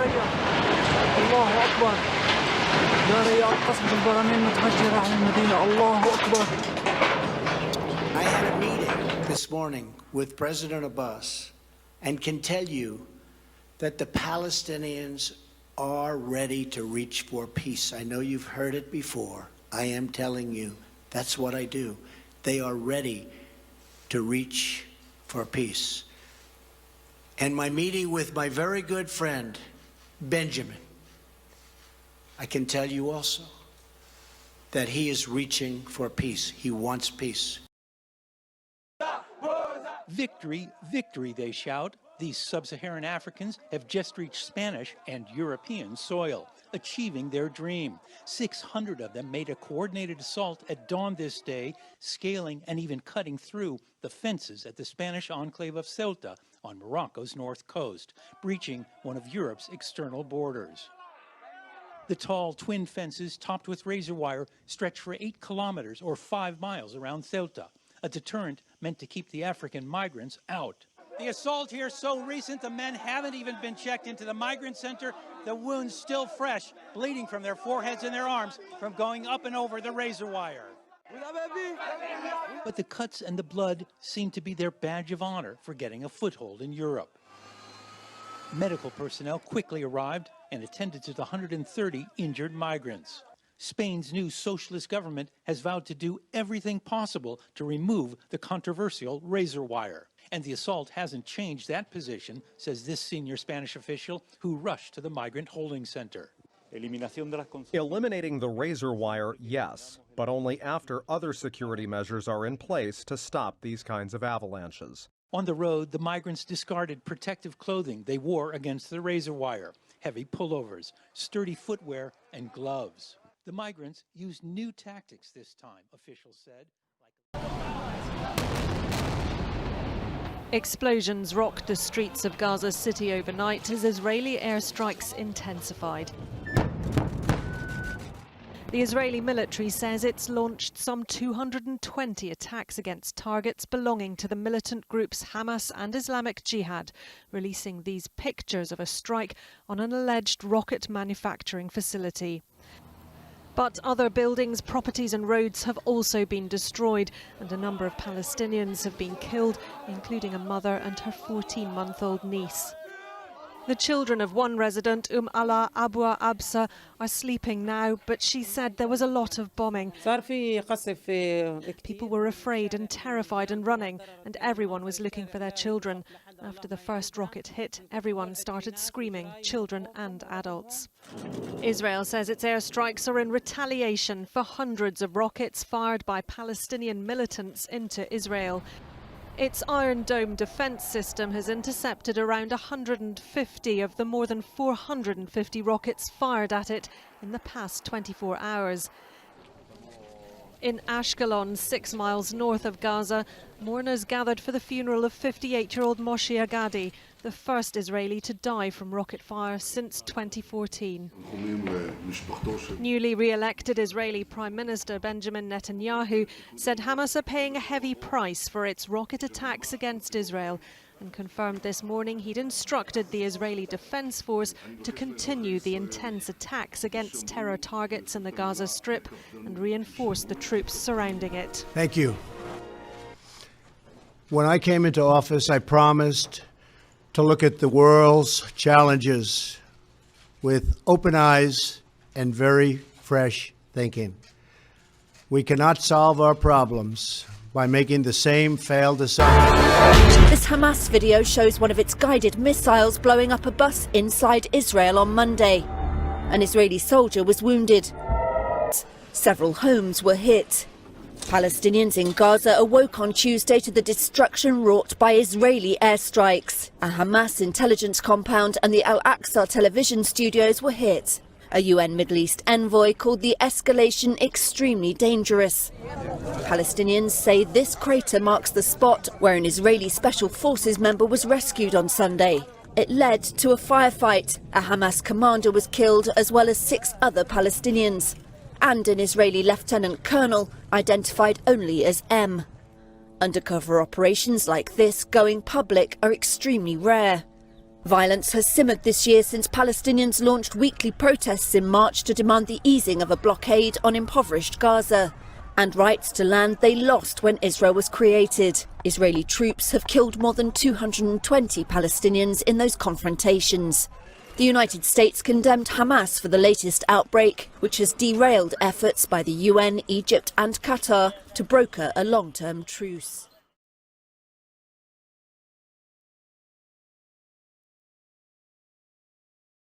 نارية الله أكبر نارية القصف بالبراميل متفجرة على المدينة الله أكبر. I had a meeting this morning with President Abbas and can tell you that the Palestinians are ready to reach for peace. I know you've heard it before. I am telling you, that's what I do. They are ready to reach for peace. And my meeting with my very good friend, Benjamin, I can tell you also that he is reaching for peace. He wants peace. Victory, victory, they shout. These sub-Saharan Africans have just reached Spanish and European soil, achieving their dream. 600 of them made a coordinated assault at dawn this day, scaling and even cutting through the fences at the Spanish enclave of Ceuta on Morocco's north coast, breaching one of Europe's external borders. The tall twin fences, topped with razor wire, stretch for 8 kilometers or 5 miles around Ceuta, a deterrent meant to keep the African migrants out. The assault here so recent, the men haven't even been checked into the migrant center. The wounds still fresh, bleeding from their foreheads and their arms from going up and over the razor wire. But the cuts and the blood seem to be their badge of honor for getting a foothold in Europe. Medical personnel quickly arrived and attended to the 130 injured migrants. Spain's new socialist government has vowed to do everything possible to remove the controversial razor wire. And the assault hasn't changed that position, says this senior Spanish official who rushed to the migrant holding center. Eliminating the razor wire, yes, but only after other security measures are in place to stop these kinds of avalanches. On the road, the migrants discarded protective clothing they wore against the razor wire, heavy pullovers, sturdy footwear, and gloves. The migrants used new tactics this time, officials said. Explosions rocked the streets of Gaza City overnight as Israeli airstrikes intensified. The Israeli military says it's launched some 220 attacks against targets belonging to the militant groups Hamas and Islamic Jihad, releasing these pictures of a strike on an alleged rocket manufacturing facility. But other buildings, properties and roads have also been destroyed, and a number of Palestinians have been killed, including a mother and her 14-month-old niece. The children of one resident, Ala Abwa Absa, are sleeping now, but she said there was a lot of bombing. People were afraid and terrified and running, and everyone was looking for their children. After the first rocket hit, everyone started screaming, children and adults. Israel says its airstrikes are in retaliation for hundreds of rockets fired by Palestinian militants into Israel. Its Iron Dome defence system has intercepted around 150 of the more than 450 rockets fired at it in the past 24 hours. In Ashkelon, 6 miles north of Gaza, mourners gathered for the funeral of 58-year-old Moshe Agadi, the first Israeli to die from rocket fire since 2014. Newly re-elected Israeli Prime Minister Benjamin Netanyahu said Hamas are paying a heavy price for its rocket attacks against Israel, and confirmed this morning he'd instructed the Israeli Defense Force to continue the intense attacks against terror targets in the Gaza Strip and reinforce the troops surrounding it. Thank you. When I came into office, I promised to look at the world's challenges with open eyes and very fresh thinking. We cannot solve our problems by making the same failed assumptions. This Hamas video shows one of its guided missiles blowing up a bus inside Israel on Monday. An Israeli soldier was wounded. Several homes were hit. Palestinians in Gaza awoke on Tuesday to the destruction wrought by Israeli airstrikes. A Hamas intelligence compound and the Al-Aqsa television studios were hit. A UN Middle East envoy called the escalation extremely dangerous. Palestinians say this crater marks the spot where an Israeli Special Forces member was rescued on Sunday. It led to a firefight. A Hamas commander was killed, as well as 6 other Palestinians, and an Israeli lieutenant colonel, identified only as M. Undercover operations like this going public are extremely rare. Violence has simmered this year since Palestinians launched weekly protests in March to demand the easing of a blockade on impoverished Gaza and rights to land they lost when Israel was created. Israeli troops have killed more than 220 Palestinians in those confrontations. The United States condemned Hamas for the latest outbreak, which has derailed efforts by the UN, Egypt and Qatar to broker a long-term truce.